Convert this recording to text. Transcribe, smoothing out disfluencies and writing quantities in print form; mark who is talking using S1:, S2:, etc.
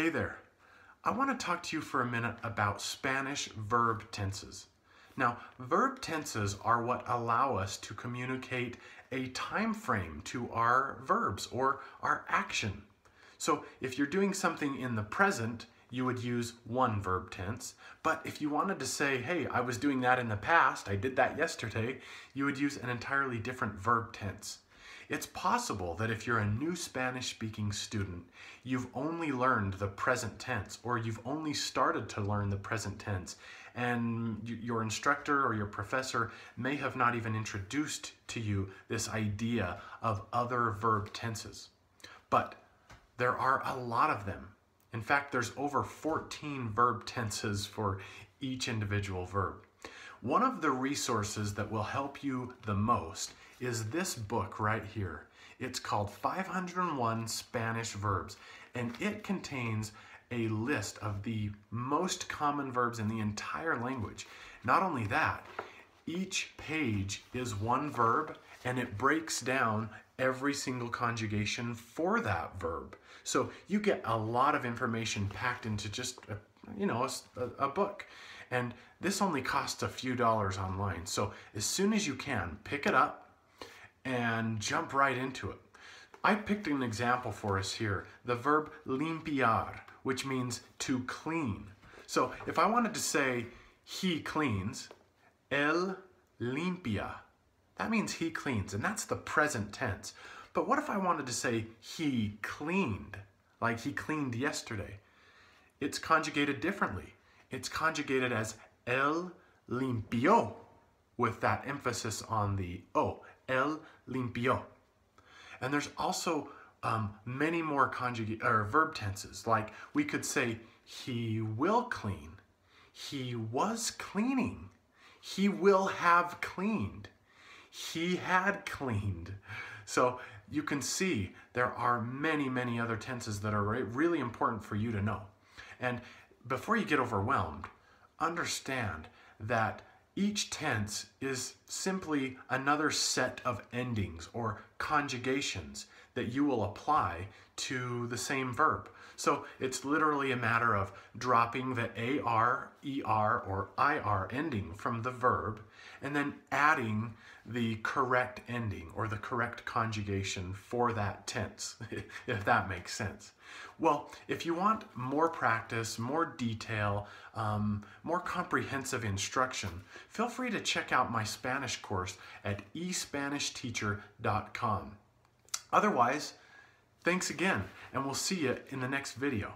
S1: Hey there. I want to talk to you for a minute about Spanish verb tenses. Now, verb tenses are what allow us to communicate a time frame to our verbs or our action. So if you're doing something in the present, you would use one verb tense. But if you wanted to say, hey, I was doing that in the past, I did that yesterday, you would use an entirely different verb tense. It's possible that if you're a new Spanish-speaking student, you've only learned the present tense, or you've only started to learn the present tense, and your instructor or your professor may have not even introduced to you this idea of other verb tenses. But there are a lot of them. In fact, there's over 14 verb tenses for each individual verb. One of the resources that will help you the most is this book right here. It's called 501 Spanish Verbs, and it contains a list of the most common verbs in the entire language. Not only that, each page is one verb, and it breaks down every single conjugation for that verb. So you get a lot of information packed into just a book. And this only costs a few dollars online. So as soon as you can, pick it up and jump right into it. I picked an example for us here, the verb limpiar, which means to clean. So if I wanted to say he cleans, él limpia, that means he cleans, and that's the present tense. But what if I wanted to say he cleaned, like he cleaned yesterday? It's conjugated differently. It's conjugated as él limpió, with that emphasis on the O, él limpió. And there's also many more verb tenses, like we could say he will clean, he was cleaning, he will have cleaned, he had cleaned. So you can see there are many other tenses that are really important for you to know. And before you get overwhelmed, understand that each tense is simply another set of endings or conjugations that you will apply to the same verb. So it's literally a matter of dropping the AR, ER, or IR ending from the verb and then adding the correct ending or the correct conjugation for that tense, if that makes sense. Well, if you want more practice, more detail, more comprehensive instruction, feel free to check out my Spanish course at espanishteacher.com. Otherwise, thanks again, and we'll see you in the next video.